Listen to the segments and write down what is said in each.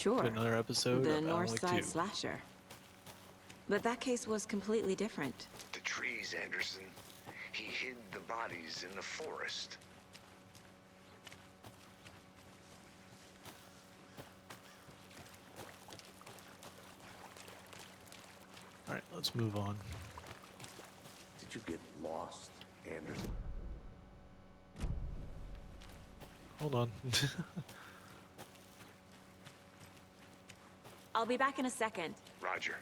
Sure. to another episode The of Alan North Wake Side 2. Slasher. But that case was completely different. The trees, Anderson. He hid the bodies in the forest. Alright, let's move on. Did you get lost, Anderson? Hold on. I'll be back in a second. Roger.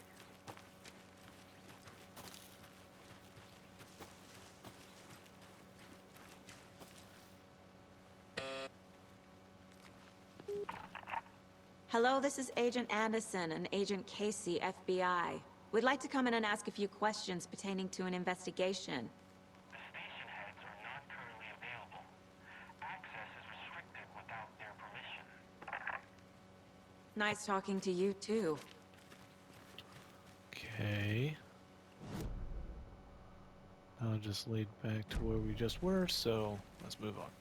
Hello, this is Agent Anderson and Agent Casey, FBI. We'd like to come in and ask a few questions pertaining to an investigation. The station heads are not currently available. Access is restricted without their permission. Nice talking to you, too. Okay. Now just laid back to where we just were, so let's move on.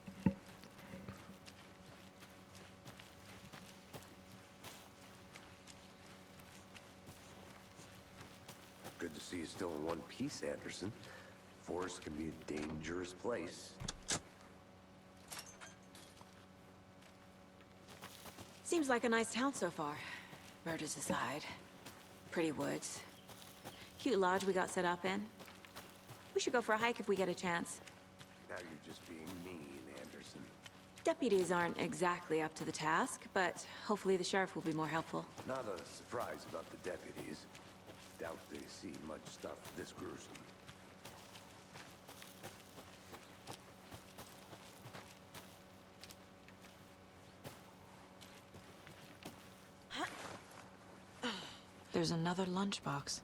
Good to see you still in one piece, Anderson. Forest can be a dangerous place. Seems like a nice town so far. Murders aside. Pretty woods. Cute lodge we got set up in. We should go for a hike if we get a chance. Now you're just being mean, Anderson. Deputies aren't exactly up to the task, but hopefully the sheriff will be more helpful. Not a surprise about the deputies. Doubt they see much stuff this gruesome. There's another lunchbox.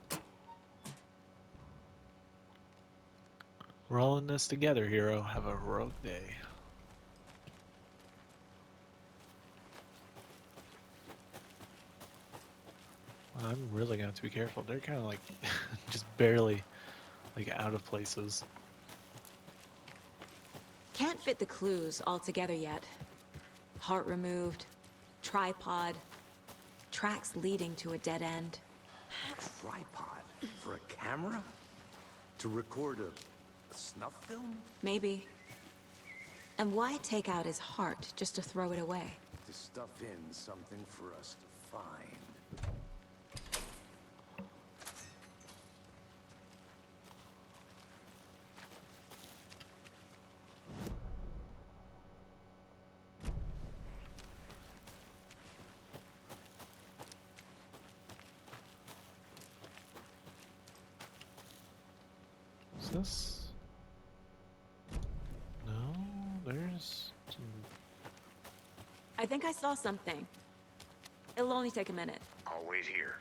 We're all in this together, hero. Have a heroic day. I'm really gonna have to be careful. They're kind of like just barely like out of places. Can't fit the clues all together yet. Heart removed, tripod, tracks leading to a dead end. Tripod? For a camera? To record a snuff film? Maybe. And why take out his heart just to throw it away? To stuff in something for us to find. Is this? No, there's some... I think I saw something. It'll only take a minute. I'll wait here.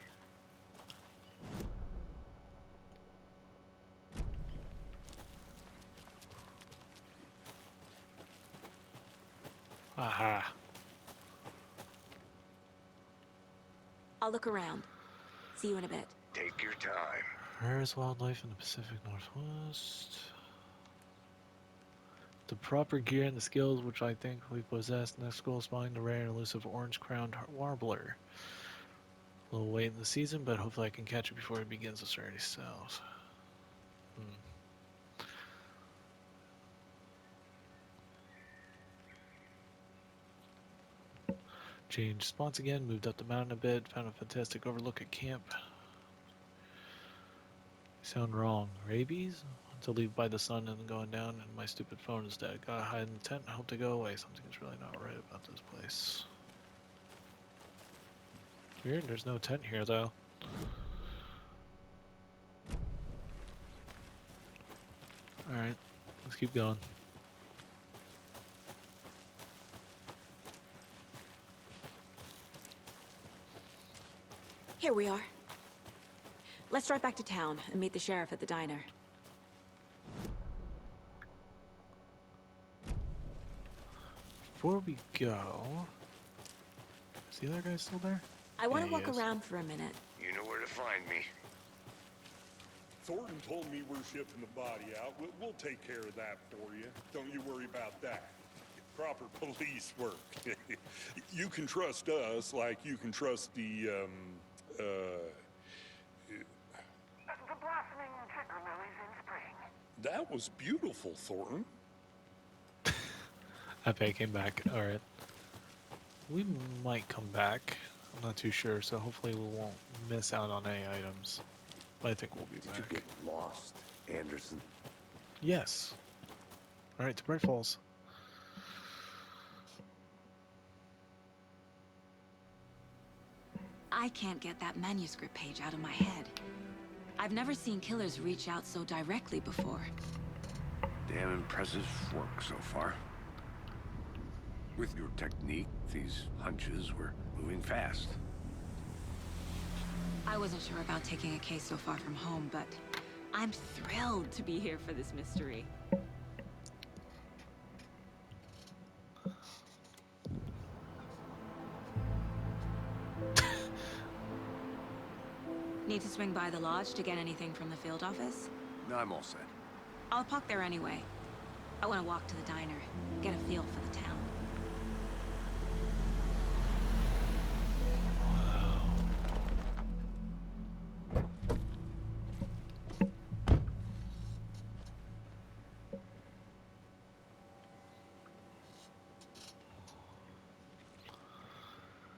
Aha. I'll look around. See you in a bit. Take your time. Rarest wildlife in the Pacific Northwest. The proper gear and the skills which I think we possess. Next goal is finding the rare and elusive orange-crowned warbler. A little late in the season, but hopefully I can catch it before it begins to start its cells. Changed spots again, moved up the mountain a bit, found a fantastic overlook at camp. Sound wrong. Rabies? To leave by the sun and going down, and my stupid phone is dead. Gotta hide in the tent and hope to go away. Something is really not right about this place. Weird, there's no tent here though. Alright, let's keep going. Here we are. Let's drive back to town and meet the sheriff at the diner. Before we go... Is the other guy still there? I want to Yeah, walk he is. around for a minute. You know where to find me. Thornton told me we're shipping the body out. We'll take care of that for you. Don't you worry about that. proper police work. You can trust us like you can trust the blossoming ticker lilies in spring. That was beautiful, Thornton. Pepe came back. Alright. We might come back. I'm not too sure, so hopefully we won't miss out on any items. But I think we'll be Did you back. get lost, Anderson? Yes. Alright, to Bright Falls. I can't get that manuscript page out of my head. I've never seen killers reach out so directly before. Damn impressive work so far. With your technique, these hunches were moving fast. I wasn't sure about taking a case so far from home, but I'm thrilled to be here for this mystery. Need to swing by the lodge to get anything from the field office? No, I'm all set. I'll park there anyway. I want to walk to the diner, get a feel for the town.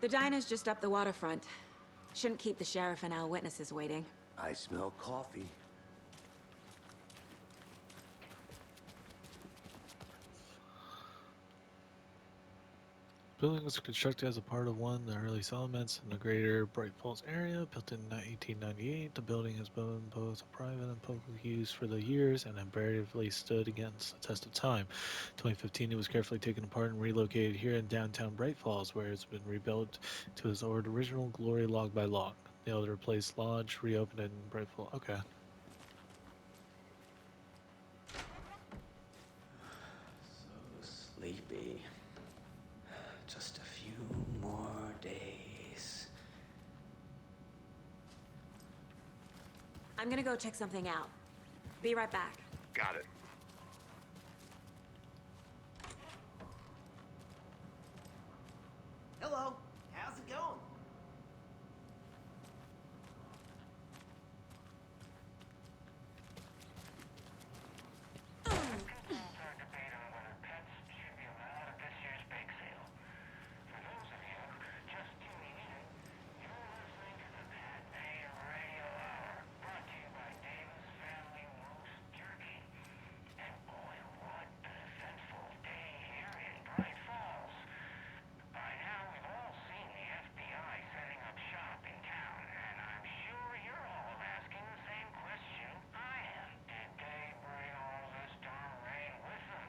The diner's just up the waterfront. Shouldn't keep the sheriff and our witnesses waiting. I smell coffee. The building was constructed as a part of one of the early settlements in the greater Bright Falls area. Built in 1898, the building has been both private and public use for the years and invariably stood against the test of time. 2015, it was carefully taken apart and relocated here in downtown Bright Falls, where it's been rebuilt to its original glory log by log. The elder place lodge reopened in Bright Falls. Okay. So sleepy. Just a few more days. I'm gonna go check something out. Be right back. Got it. Hello, how's it going? Concerns are debate on whether pets should be allowed at this year's bake sale. For those of you just tuning in, you're listening to the Pet Day Radio Hour, brought to you by Davis Family Roast Jerky. And boy, what an eventful day here in Bright Falls. By now, we've all seen the FBI setting up shop in town, and I'm sure you're all asking the same question I am. Did they bring all this darn rain with them?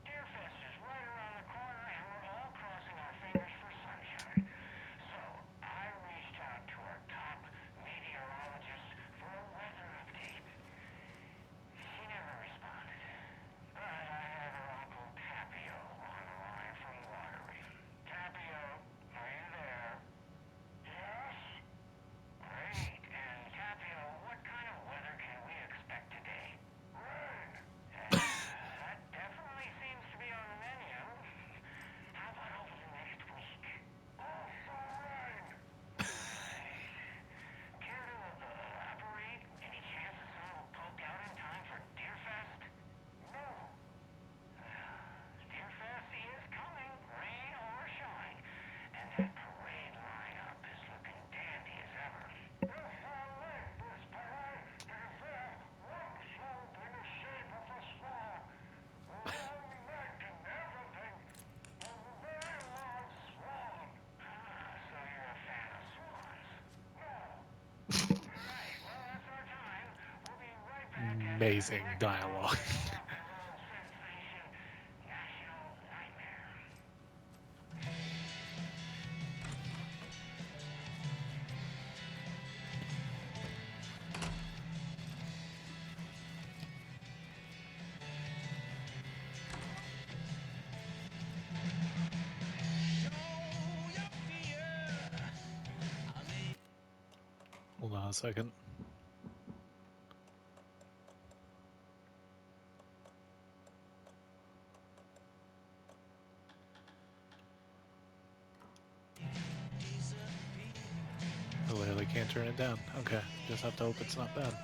Deerfest is right around the corner, and we're all crossing our fingers for sunshine. So, I reached out to our top meteorologist for a weather update. She never responded. But I have her Uncle Tapio on the line from Watery. Tapio, are you there? Yes? Great. And Tapio, what kind of weather can we expect today? Rain. That definitely seems to be on the menu. How about over the next week? Also rain. Care to elaborate? Any chance the sun will poke out in time for Deerfest? No. Deerfest is coming, rain or shine, and that parade lineup is looking dandy as ever. This parade is one show in the shape of a swan. Long neck and everything, and a very large swan. So you're a fan of swans? No. Right, well, that's our time. We'll be right back after Amazing dialogue. sensation, National Nightmare. Hold on a second. can't turn it down. Okay, just have to hope it's not bad.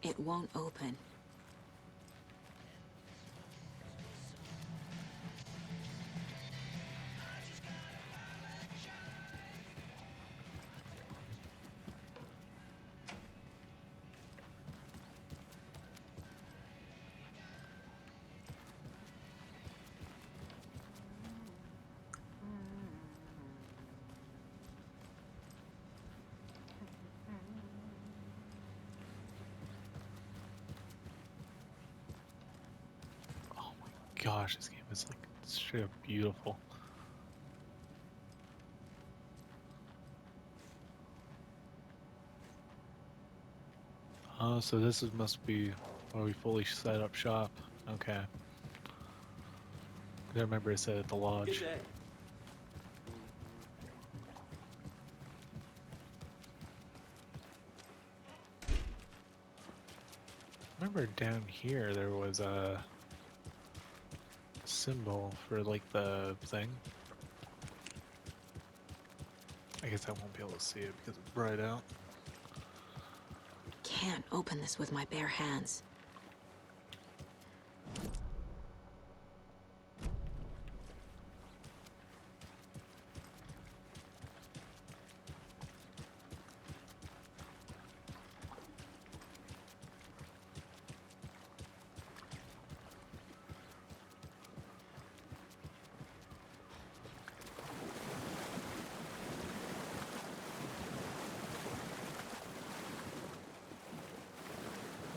It won't open. Oh my gosh, this game is like straight up beautiful. Oh, so this must be where we fully set up shop. Okay. I remember it said at the lodge. Remember down here there was a symbol for like the thing. I guess I won't be able to see it because it's bright out. Can't open this with my bare hands.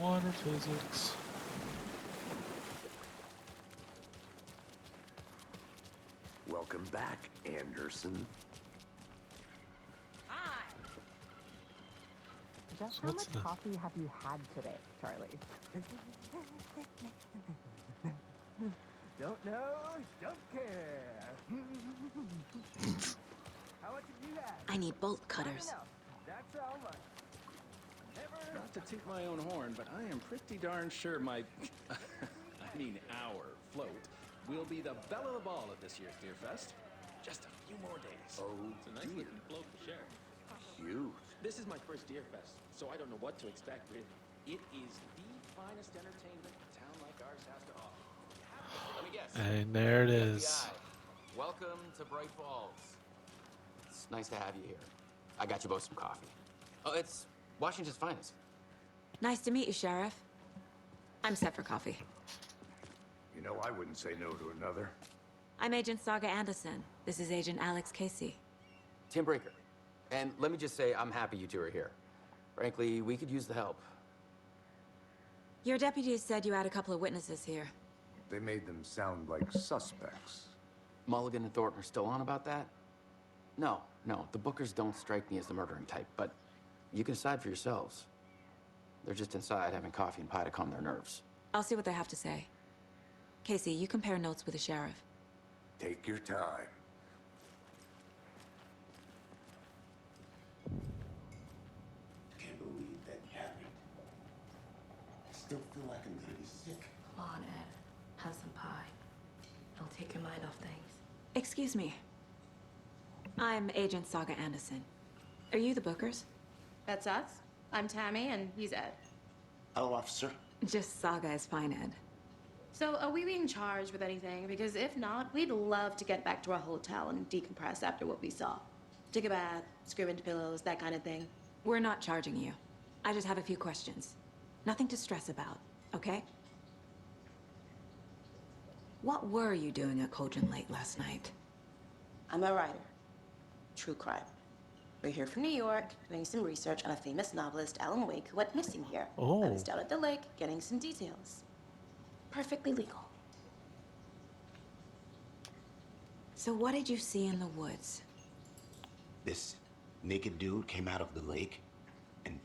Water physics. Welcome back, Anderson. Just So how what's much the- coffee have you had today, Charlie? Don't know, don't care. How much have you had? I need bolt cutters. Enough. That's how much. Never. Not to toot my own horn, but I am pretty darn sure my, I mean our float will be the belle of the ball at this year's Deer Fest. Just a few more days. Oh, It's a nice dear. looking float to share. Cute. This is my first Deer Fest, so I don't know what to expect, really. It is the finest entertainment a town like ours has to offer. Let me guess. And there it is. FBI. Welcome to Bright Falls. It's nice to have you here. I got you both some coffee. Oh, it's Washington's finest. Nice to meet you, Sheriff. I'm set for coffee. You know, I wouldn't say no to another. I'm Agent Saga Anderson. This is Agent Alex Casey. Tim Brinker. And let me just say, I'm happy you two are here. Frankly, we could use the help. Your deputies said you had a couple of witnesses here. They made them sound like suspects. Mulligan and Thornton are still on about that? No, the Bookers don't strike me as the murdering type, but you can decide for yourselves. They're just inside having coffee and pie to calm their nerves. I'll see what they have to say. Casey, you compare notes with the sheriff. Take your time. Can't believe that happened. I still feel like I'm gonna be sick. Come on, Ed. Have some pie. It'll take your mind off things. Excuse me. I'm Agent Saga Anderson. Are you the Bookers? That's us. I'm Tammy, and he's Ed. Hello, officer. Just Saga is fine, Ed. So, are we being charged with anything? Because if not, we'd love to get back to our hotel and decompress after what we saw. Take a bath, scream into pillows, that kind of thing. We're not charging you. I just have a few questions. Nothing to stress about, okay? What were you doing at Cauldron Lake last night? I'm a writer. True crime. We're here from New York, doing some research on a famous novelist, Alan Wake, who went missing here. Oh. I was down at the lake, getting some details. Perfectly legal. So what did you see in the woods? This naked dude came out of the lake, and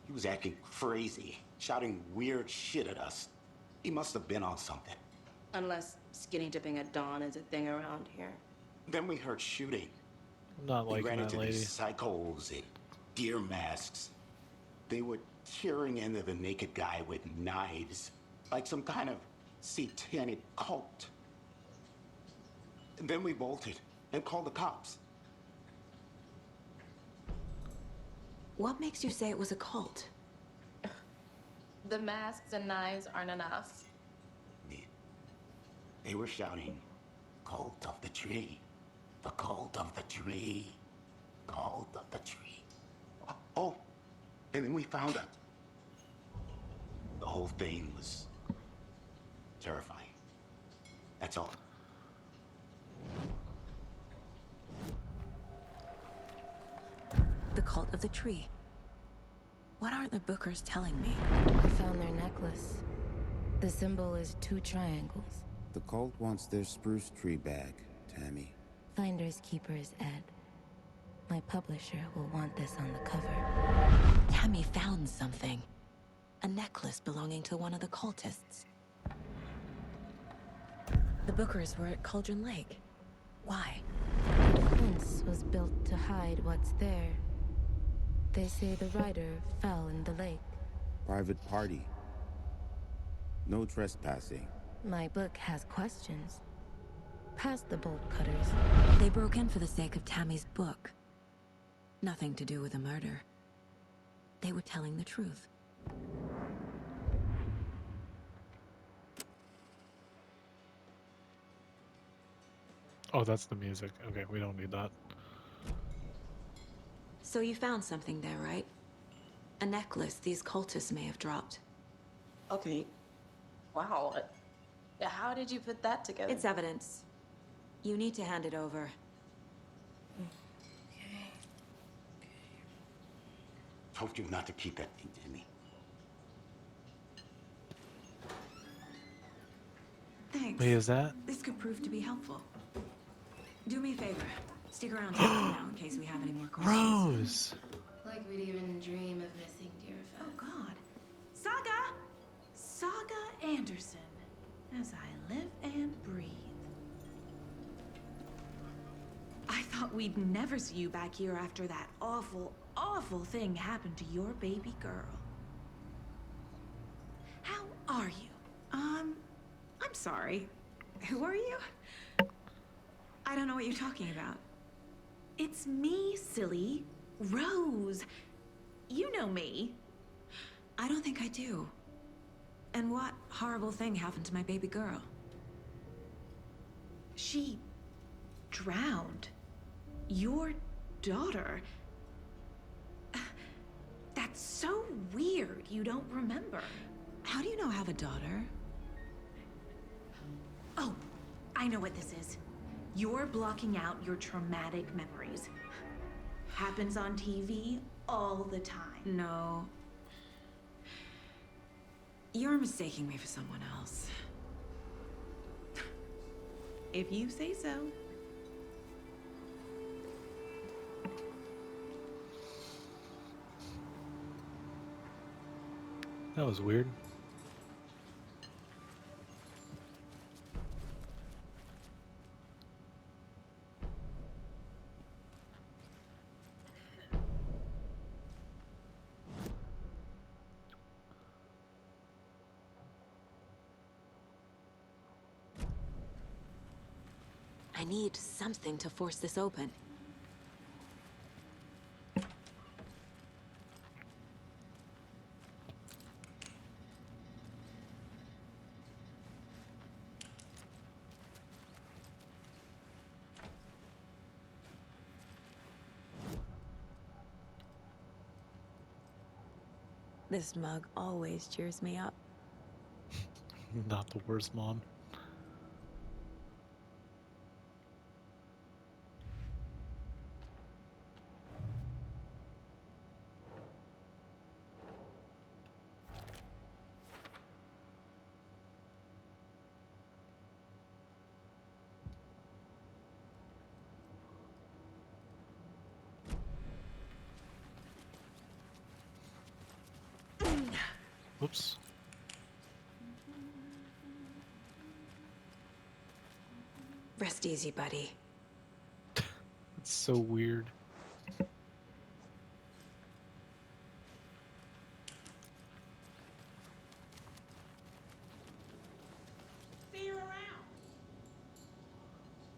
he was acting crazy, shouting weird shit at us. He must have been on something. Unless skinny dipping at dawn is a thing around here. Then we heard shooting. I'm not We liking ran that into lady. these psychos in deer masks. They were tearing into the naked guy with knives, like some kind of satanic cult. And then we bolted and called the cops. What makes you say it was a cult? The masks and knives aren't enough. They were shouting, "Cult of the tree, the cult of the tree, cult of the tree." Oh, and then we found out. The whole thing was terrifying. That's all. The cult of the tree. What are the Bookers telling me? I found their necklace. The symbol is 2 triangles. The cult wants their spruce tree back, Tammy. Finders keepers, Ed. My publisher will want this on the cover. Tammy found something. A necklace belonging to one of the cultists. The Bookers were at Cauldron Lake. Why? The defense was built to hide what's there. They say the rider fell in the lake. Private party. No trespassing. My book has questions. Past the bolt cutters. They broke in for the sake of Tammy's book. Nothing to do with a murder. They were telling the truth. Oh, that's the music. Okay, we don't need that. So you found something there, right? A necklace these cultists may have dropped. Okay. Wow. How did you put that together? It's evidence. You need to hand it over. Told you not to keep that thing, Timmy. Thanks. Wait, is that? This could prove to be helpful. Do me a favor. Stick around here now in case we have any more questions. Rose! Like we'd even dream of missing Deerfest. Oh, God. Saga Anderson. As I live and breathe. I thought we'd never see you back here after that awful, awful thing happened to your baby girl. How are you? I'm sorry. Who are you? I don't know what you're talking about. It's me, silly. Rose. You know me. I don't think I do. And what horrible thing happened to my baby girl? She drowned. Your daughter. That's so weird you don't remember. How do you know I have a daughter? Oh, I know what this is. You're blocking out your traumatic memories. Happens on TV all the time. No. You're mistaking me for someone else. If you say so. That was weird. I need something to force this open. This mug always cheers me up. Not the worst mom. Whoops. Rest easy, buddy. It's so weird.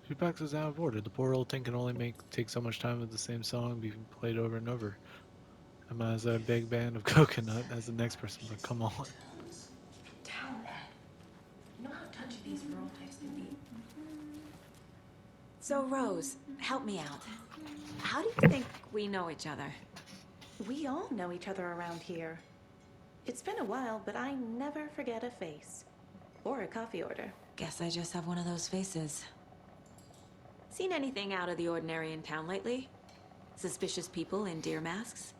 Jukebox is out of order. The poor old thing can only take so much time with the same song being played over and over. I might as a big band of Coconut as the next person, but come on. Down, Ed. You know how touchy these rural types can be. So, Rose, help me out. How do you think we know each other? We all know each other around here. It's been a while, but I never forget a face. Or a coffee order. Guess I just have one of those faces. Seen anything out of the ordinary in town lately? Suspicious people in deer masks?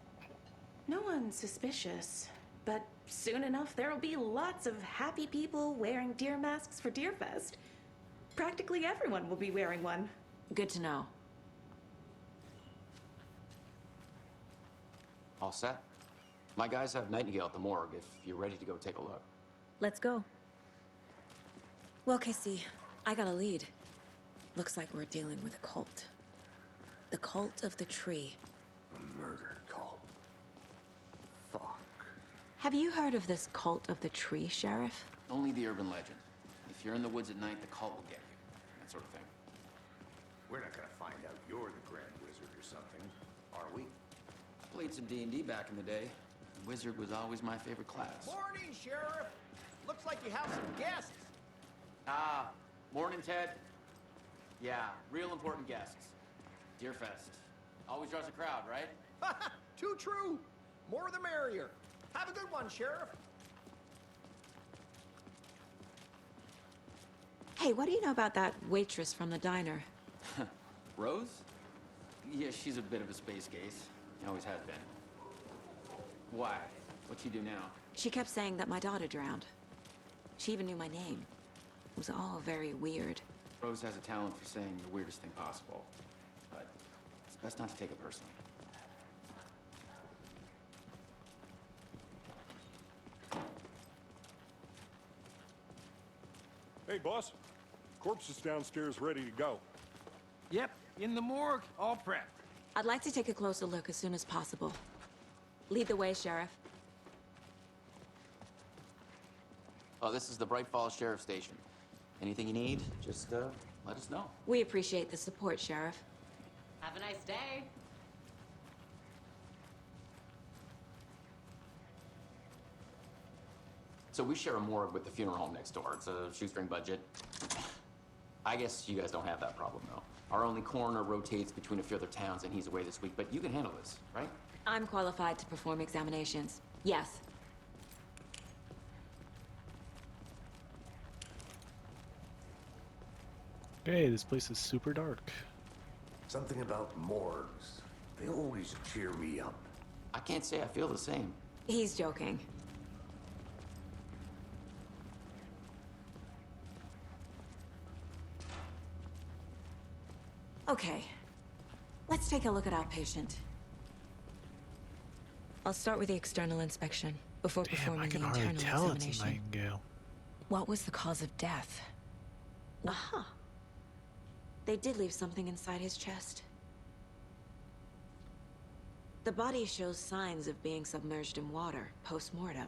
No one's suspicious. But soon enough, there'll be lots of happy people wearing deer masks for Deerfest. Practically everyone will be wearing one. Good to know. All set? My guys have Nightingale at the morgue if you're ready to go take a look. Let's go. Well, Casey, I got a lead. Looks like we're dealing with a cult. The cult of the tree. A murder cult. Fuck. Have you heard of this cult of the tree, Sheriff? Only the urban legend. If you're in the woods at night, the cult will get you. That sort of thing. We're not gonna find out you're the Grand Wizard or something, are we? I played some D&D back in the day. Wizard was always my favorite class. Morning, Sheriff. Looks like you have some guests. Ah, morning, Ted. Yeah, real important guests. Deerfest. Always draws a crowd, right? Too true. More the merrier. Have a good one, Sheriff. Hey, what do you know about that waitress from the diner? Rose? Yeah, she's a bit of a space case. Always has been. Why? What'd she do now? She kept saying that my daughter drowned. She even knew my name. It was all very weird. Rose has a talent for saying the weirdest thing possible. But it's best not to take it personally. Hey, boss. Corpse is downstairs ready to go. Yep, in the morgue, all prepped. I'd like to take a closer look as soon as possible. Lead the way, Sheriff. Oh, this is the Bright Falls Sheriff Station. Anything you need, just let us know. We appreciate the support, Sheriff. Have a nice day. So we share a morgue with the funeral home next door. It's a shoestring budget. I guess you guys don't have that problem, though. Our only coroner rotates between a few other towns, and he's away this week, but you can handle this, right? I'm qualified to perform examinations. Yes. Hey, this place is super dark. Something about morgues. They always cheer me up. I can't say I feel the same. He's joking. Okay. Let's take a look at our patient. I'll start with the external inspection before Damn, I performing can the hardly internal tell it's a examination. Nightingale. What was the cause of death? Aha! They did leave something inside his chest. The body shows signs of being submerged in water post-mortem.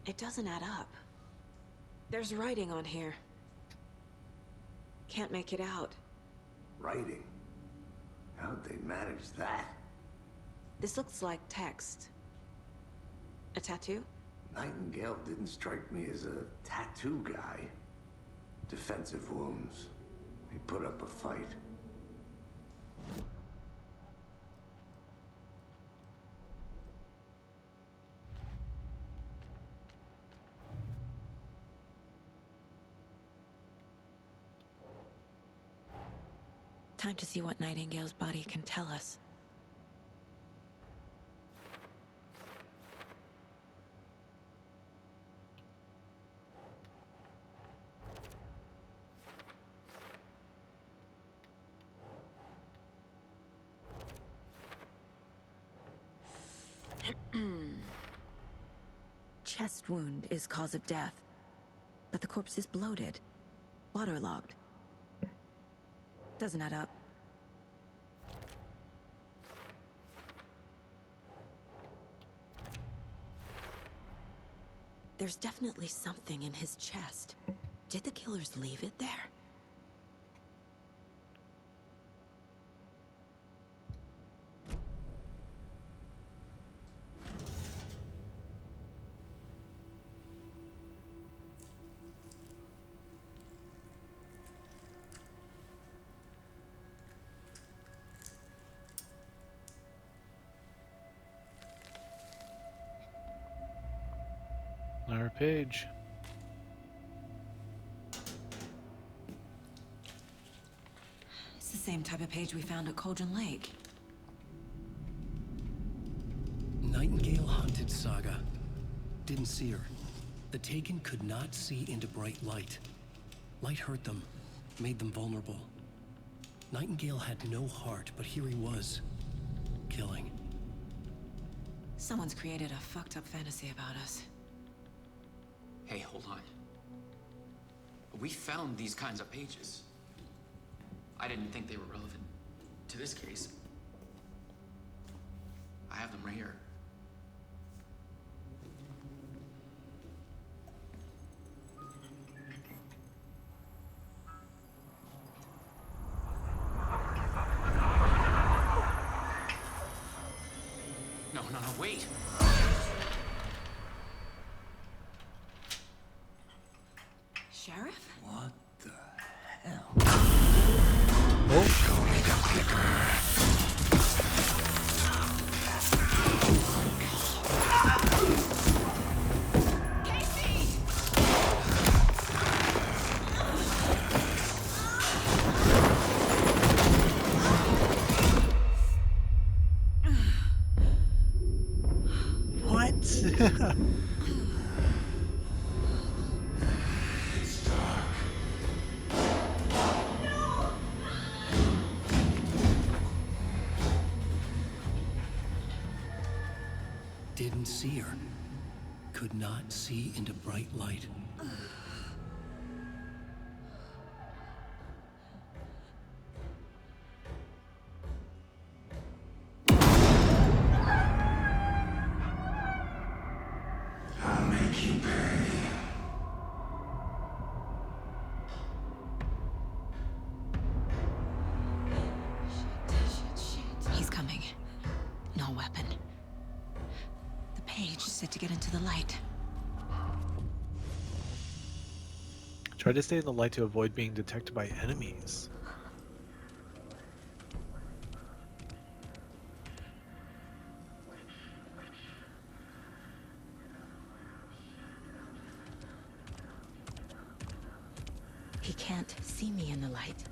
It doesn't add up. There's writing on here. Can't make it out. Writing? How'd they manage that? This looks like text. A tattoo? Nightingale didn't strike me as a tattoo guy. Defensive wounds. He put up a fight. Time to see what Nightingale's body can tell us. Chest wound is cause of death, but the corpse is bloated, waterlogged. Doesn't add up. There's definitely something in his chest. Did the killers leave it there? Our page. It's the same type of page we found at Cauldron Lake. Nightingale Hunted Saga. Didn't see her. The Taken could not see into bright light. Light hurt them, made them vulnerable. Nightingale had no heart, but here he was, killing. Someone's created a fucked up fantasy about us. Hey, hold on. We found these kinds of pages. I didn't think they were relevant to this case. I have them right here. No, wait. Sheriff? What the hell? Show me the clicker. What? Didn't see her. Could not see into bright light. I'll make you pay. He's coming. No weapon. The page said to get into the light. Try to stay in the light to avoid being detected by enemies. He can't see me in the light.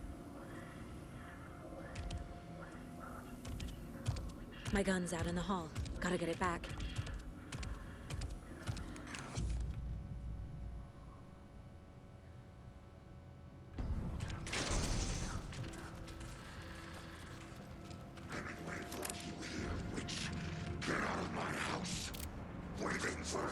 My gun's out in the hall. Gotta get it back. Get out of my house. Waiting for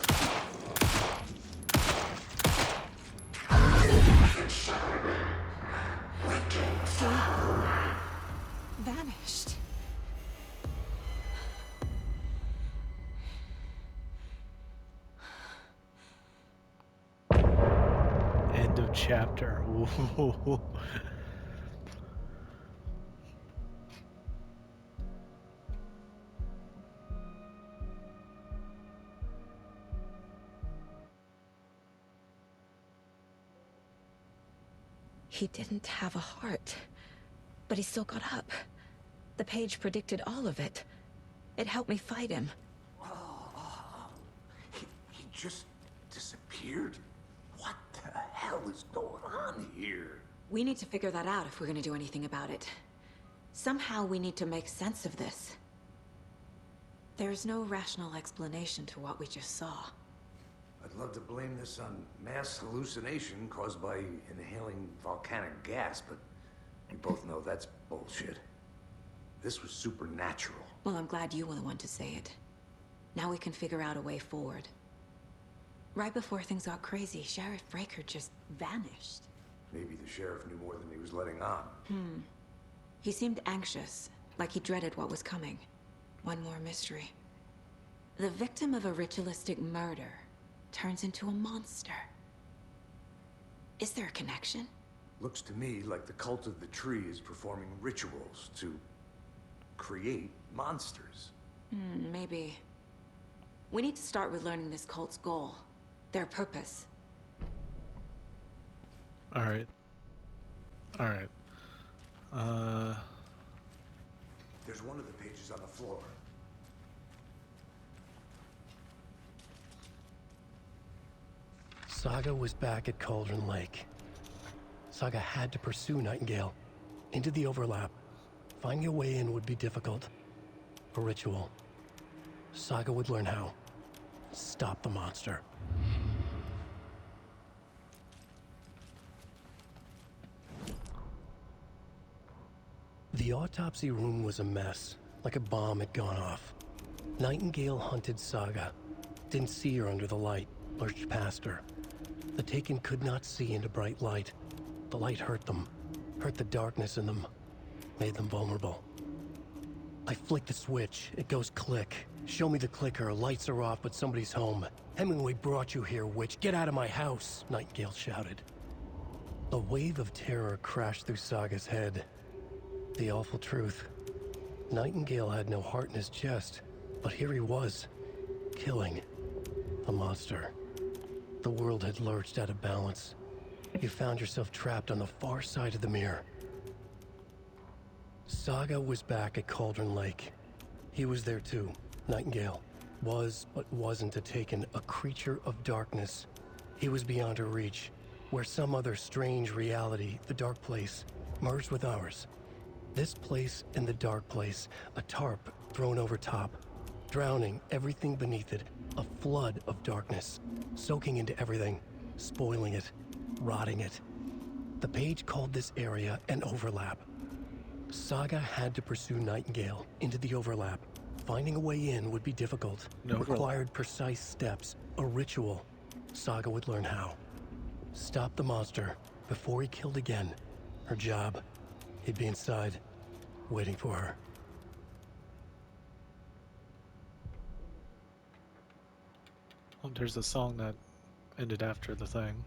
Vanished. End of chapter. Ooh. He didn't have a heart, but he still got up. The page predicted all of it. It helped me fight him. He just disappeared? What the hell is going on here? We need to figure that out if we're gonna do anything about it. Somehow we need to make sense of this. There's no rational explanation to what we just saw. I'd love to blame this on mass hallucination caused by inhaling volcanic gas, but we both know that's bullshit. This was supernatural. Well, I'm glad you were the one to say it. Now we can figure out a way forward. Right before things got crazy, Sheriff Breaker just vanished. Maybe the sheriff knew more than he was letting on. He seemed anxious, like he dreaded what was coming. One more mystery. The victim of a ritualistic murder turns into a monster. Is there a connection? Looks to me like the cult of the tree is performing rituals to create monsters. Maybe. We need to start with learning this cult's goal. Their purpose. Alright. Alright. There's one of the pages on the floor. Saga was back at Cauldron Lake. Saga had to pursue Nightingale into the overlap. Finding a way in would be difficult. A ritual. Saga would learn how. Stop the monster. The autopsy room was a mess, like a bomb had gone off. Nightingale hunted Saga. Didn't see her under the light, lurched past her. The Taken could not see into bright light. The light hurt them, hurt the darkness in them, made them vulnerable. I flick the switch, it goes click. Show me the clicker, lights are off, but somebody's home. Hemingway brought you here, witch. Get out of my house, Nightingale shouted. A wave of terror crashed through Saga's head. The awful truth. Nightingale had no heart in his chest, but here he was, killing a monster. The world had lurched out of balance. You found yourself trapped on the far side of the mirror. Saga was back at Cauldron Lake. He was there too, Nightingale. Was, but wasn't a Taken, a creature of darkness. He was beyond her reach, where some other strange reality, the dark place, merged with ours. This place and the dark place, a tarp thrown over top, drowning everything beneath it, a flood of darkness, soaking into everything, spoiling it, rotting it. The page called this area an overlap. Saga had to pursue Nightingale into the overlap. Finding a way in would be difficult. Required precise steps, a ritual. Saga would learn how. Stop the monster before he killed again. Her job. He'd be inside, waiting for her. Oh, there's a song that ended after the thing.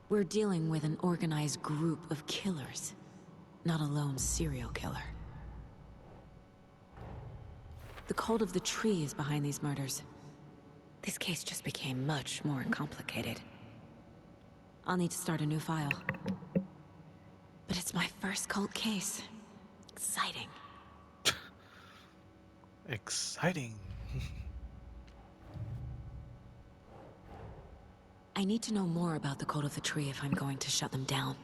We're dealing with an organized group of killers, not a lone serial killer. The cult of the tree is behind these murders. This case just became much more complicated. I'll need to start a new file. But it's my first cult case. Exciting. Exciting. I need to know more about the cult of the tree if I'm going to shut them down.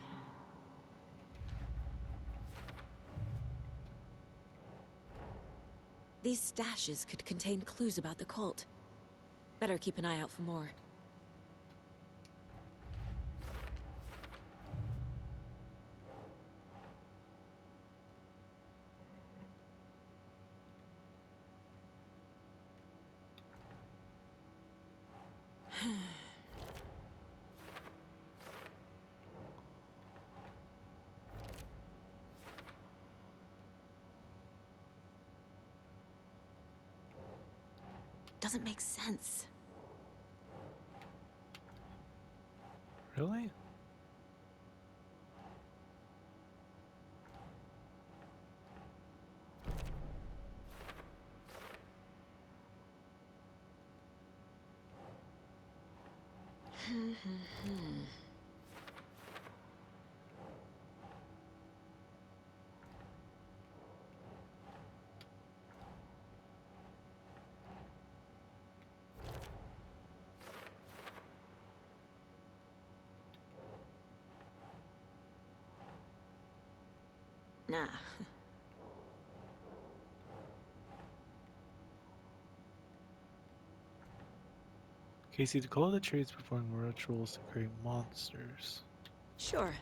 These stashes could contain clues about the cult. Better keep an eye out for more. Doesn't make sense. Really? Nah. Casey, the call of the tree is performing rituals to create monsters. Sure.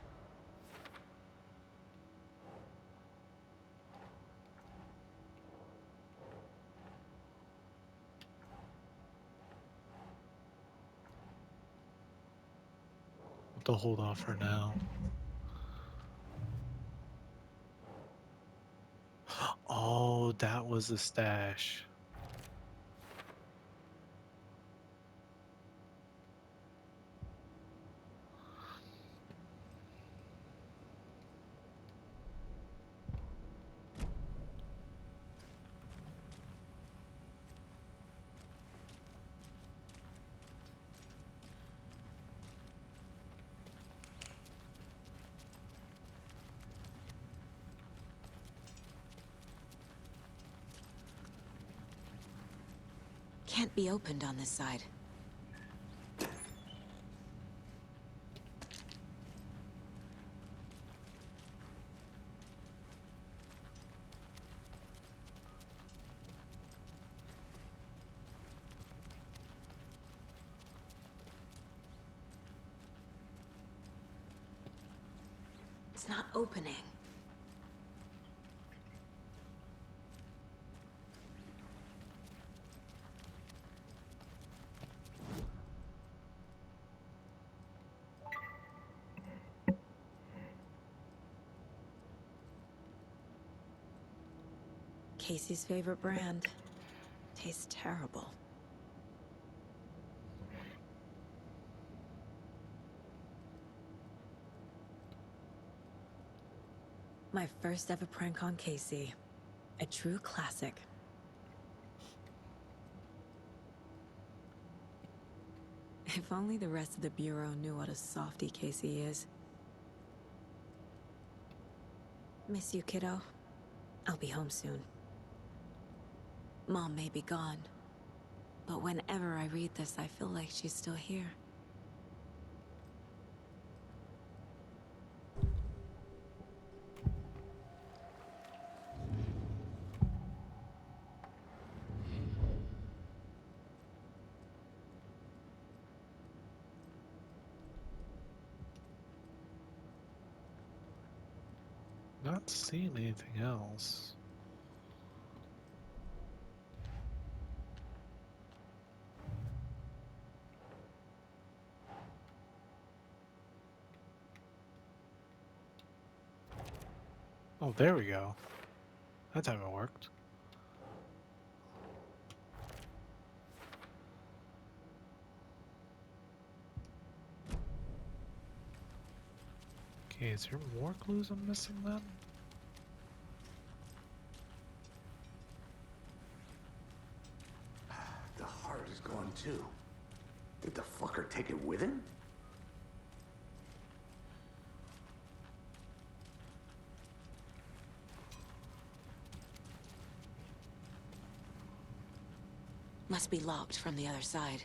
They'll hold off for now. Oh, that was the stash. Can't be opened on this side. It's not opening. Casey's favorite brand. Tastes terrible. My first ever prank on Casey. A true classic. If only the rest of the Bureau knew what a softie Casey is. Miss you, kiddo. I'll be home soon. Mom may be gone, but whenever I read this, I feel like she's still here. Not seeing anything else. Oh, there we go. That time it worked. Okay, is there more clues I'm missing then? The heart is gone too. Did the fucker take it with him? Must be locked from the other side.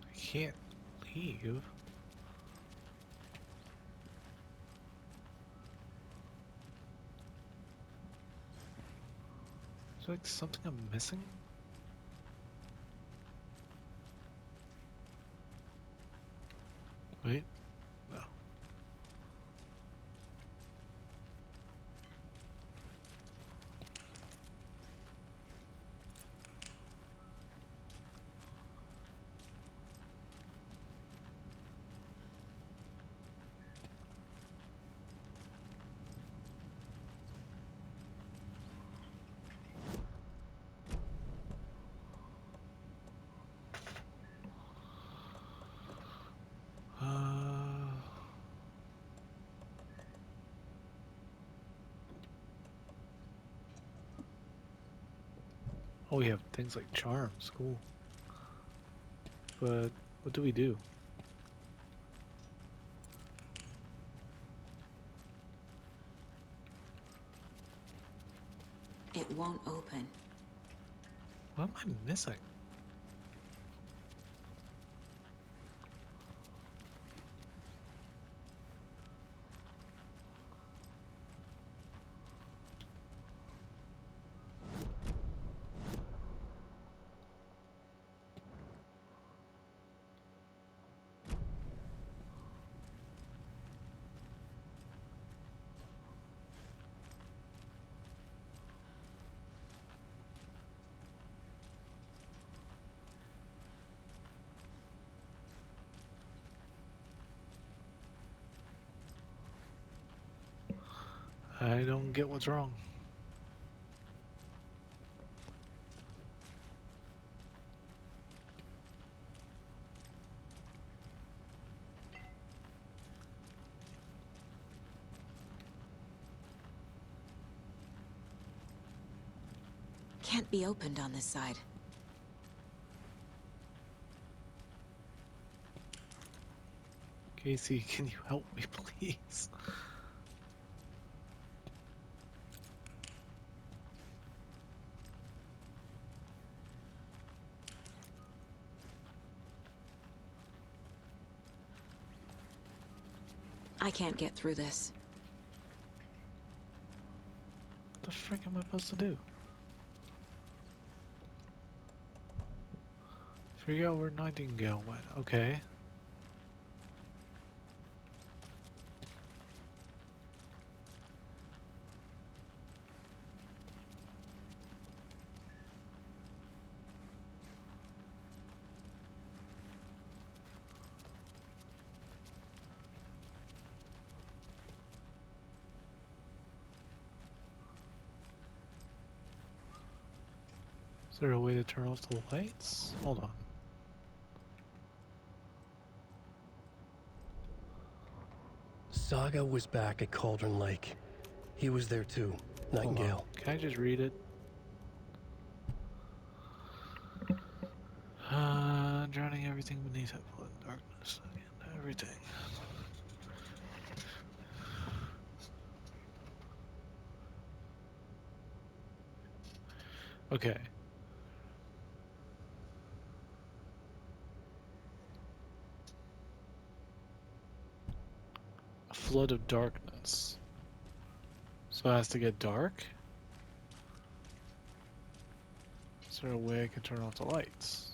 I can't leave. Is there like something I'm missing? Wait. No. Oh, we have things like charms. Cool. But what do we do? It won't open. What am I missing? I don't get what's wrong. can't be opened on this side. Casey, can you help me, please? I can't get through this. What the frick am I supposed to do? Figure out where Nightingale went. Okay. Is there a way to turn off the lights? Hold on. Saga was back at Cauldron Lake. He was there too, Nightingale. Can I just read it? Drowning everything beneath that flood darkness. Everything. Okay. A flood of darkness. So it has to get dark? Is there a way I can turn off the lights?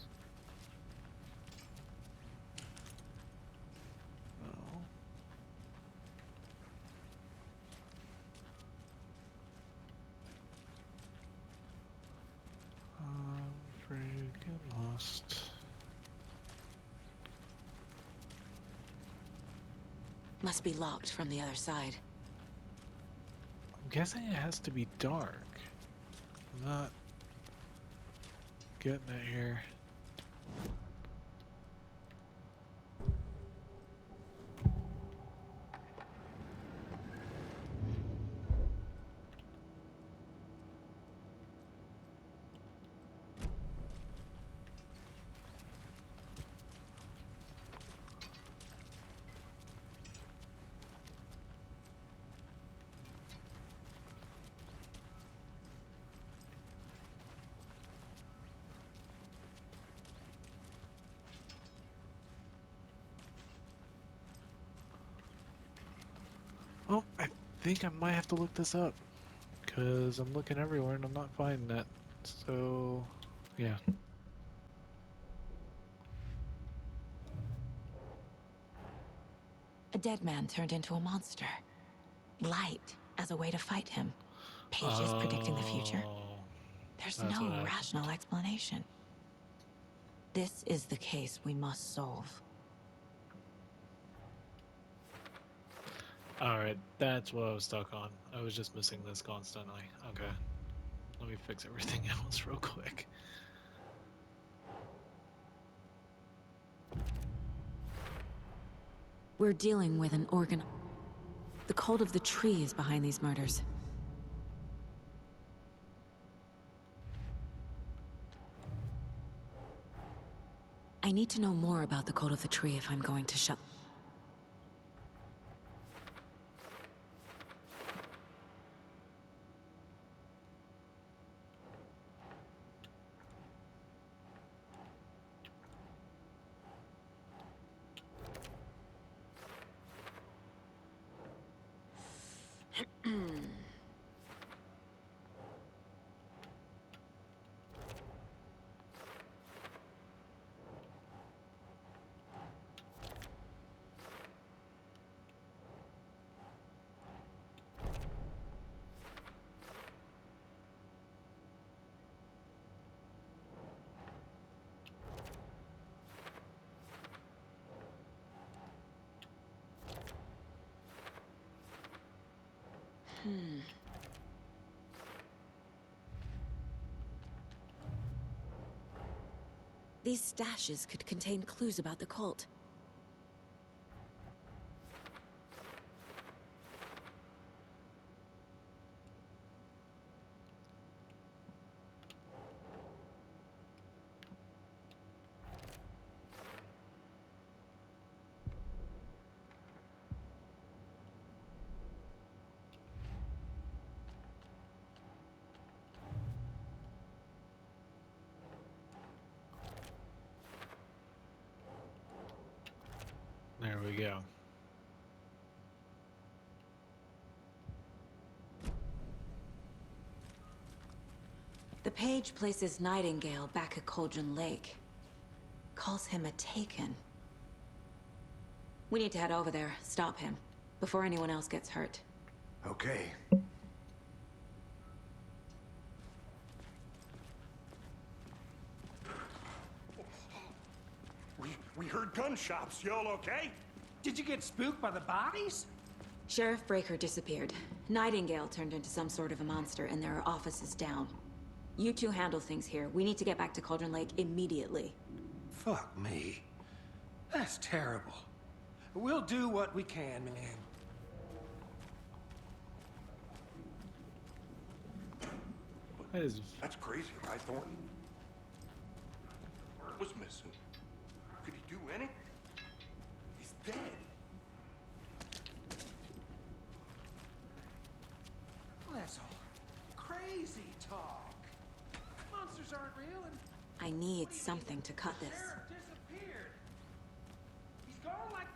No. I'm freaking lost. Must be locked from the other side. I'm guessing it has to be dark. I'm not getting it here. Oh, I think I might have to look this up. Because I'm looking everywhere and I'm not finding that. So, yeah. A dead man turned into a monster. Light as a way to fight him. Pages predicting the future. There's That's no what happened. rational explanation. This is the case we must solve. Alright, that's what I was stuck on. I was just missing this constantly. Okay. Let me fix everything else real quick. We're dealing with an organ. The cult of the tree is behind these murders. I need to know more about the cult of the tree if I'm going to shut. These stashes could contain clues about the cult. Yeah. The page places Nightingale back at Cauldron Lake. Calls him a Taken. We need to head over there, stop him, before anyone else gets hurt. Okay. We heard gunshots. Y'all okay? Did you get spooked by the bodies? Sheriff Breaker disappeared. Nightingale turned into some sort of a monster, and there are offices down. You two handle things here. We need to get back to Cauldron Lake immediately. Fuck me. That's terrible. We'll do what we can, man. That's crazy, right, Thornton? Was missing. Could he do anything? He's dead. Well, that's all crazy talk. Monsters aren't real, and I need something to cut this. Sheriff disappeared. He's gone like...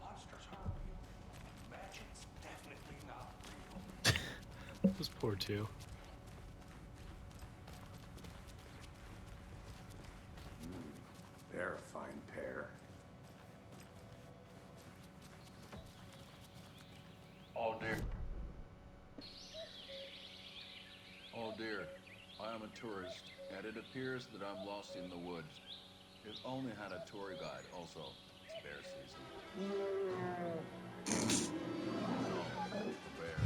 Monsters aren't real. Magic's definitely not real. Those poor two. They're a fine pair. Oh dear. Oh dear. I am a tourist, and it appears that I'm lost in the woods. If only had a tour guide. Also, it's bear season. Oh, bear.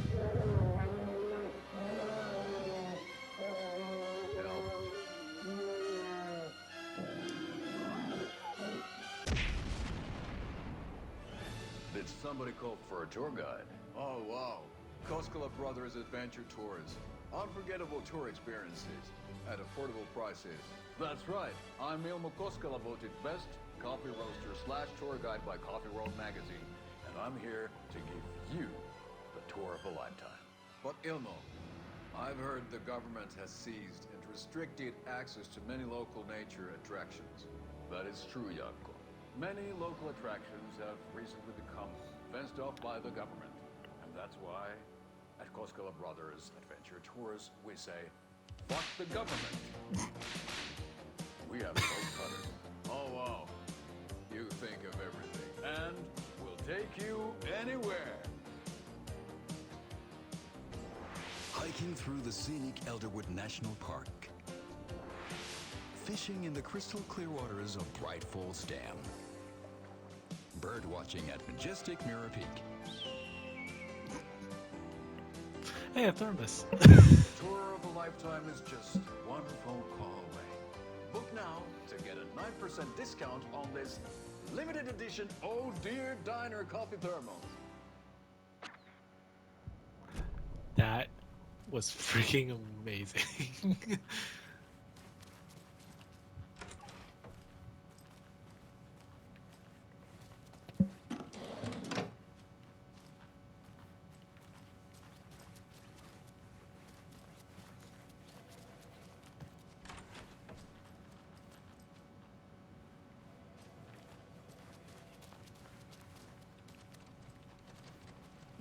Help. Did somebody call for a tour guide? Oh, wow. Koskela Brothers Adventure Tours. Unforgettable tour experiences at affordable prices. That's right. I'm Ilmo Koskela, voted best coffee roaster / tour guide by Coffee World magazine. And I'm here to give you the tour of a lifetime. But Ilmo, I've heard the government has seized and restricted access to many local nature attractions. That is true, Janko. Many local attractions have recently become fenced off by the government. And that's why, at Koskela Brothers Adventure Tours, we say, fuck the government. We have boat cutters. Oh, wow. You think of everything. And we'll take you anywhere. Hiking through the scenic Elderwood National Park. Fishing in the crystal clear waters of Bright Falls Dam. Bird watching at majestic Mirror Peak. Hey, a thermos. Tour of a lifetime is just one phone call away. Book now to get a 9% discount on this limited edition Oh Dear Diner coffee thermos. That was freaking amazing.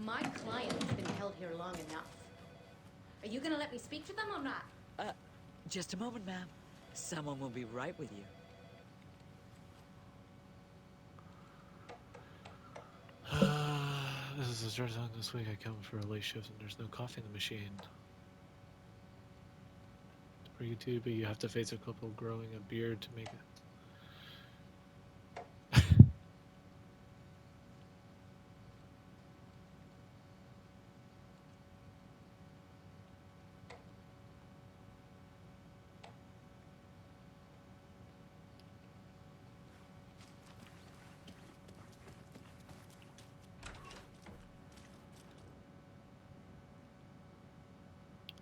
My client has been held here long enough. Are you gonna let me speak to them or not? Just a moment, ma'am. Someone will be right with you. This is the third time this week I come for a late shift and there's no coffee in the machine. It's pretty good, but you have to face a couple growing a beard to make it.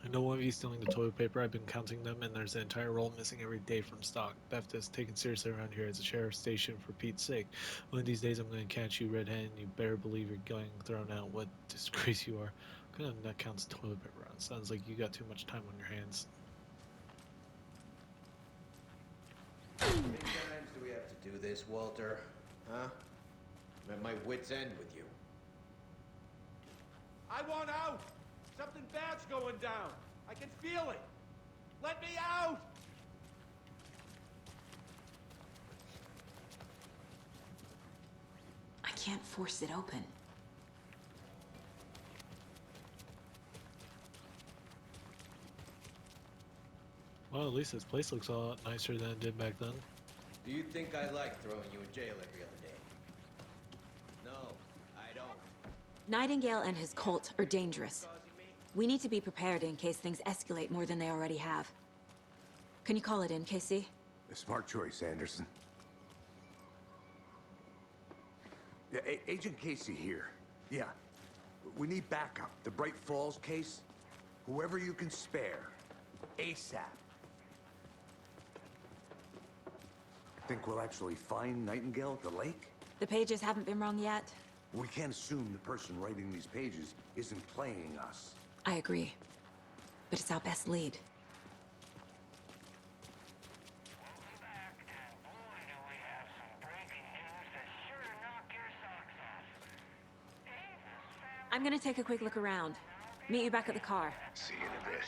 I know one of you stealing the toilet paper. I've been counting them, and there's an entire roll missing every day from stock. Theft is taken seriously around here as a sheriff's station, for Pete's sake. One of these days I'm going to catch you red-handed, and you better believe you're getting thrown out. What disgrace you are. What kind of nut counts toilet paper on Sounds like you got too much time on your hands. How many times do we have to do this, Walter? Huh? I'm at my wit's end with you. I want out! Something bad's going down! I can feel it! Let me out! I can't force it open. Well, at least this place looks a lot nicer than it did back then. Do you think I like throwing you in jail every other day? No, I don't. Nightingale and his cult are dangerous. We need to be prepared in case things escalate more than they already have. Can you call it in, Casey? A smart choice, Anderson. Yeah, Agent Casey here. Yeah. We need backup. The Bright Falls case. Whoever you can spare. ASAP. Think we'll actually find Nightingale at the lake? The pages haven't been wrong yet. We can't assume the person writing these pages isn't playing us. I agree. But it's our best lead. I'm gonna take a quick look around. Meet you back at the car. See you in a bit.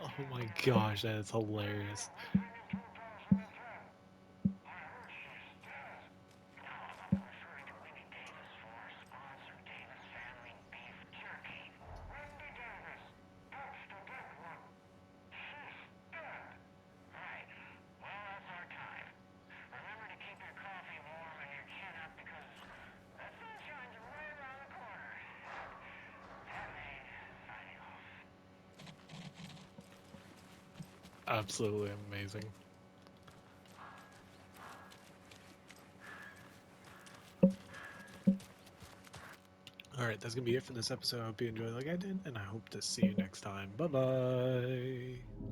Oh my gosh, that is hilarious. Absolutely amazing. Alright, that's gonna be it for this episode. I hope you enjoyed like I did, and I hope to see you next time. Bye bye.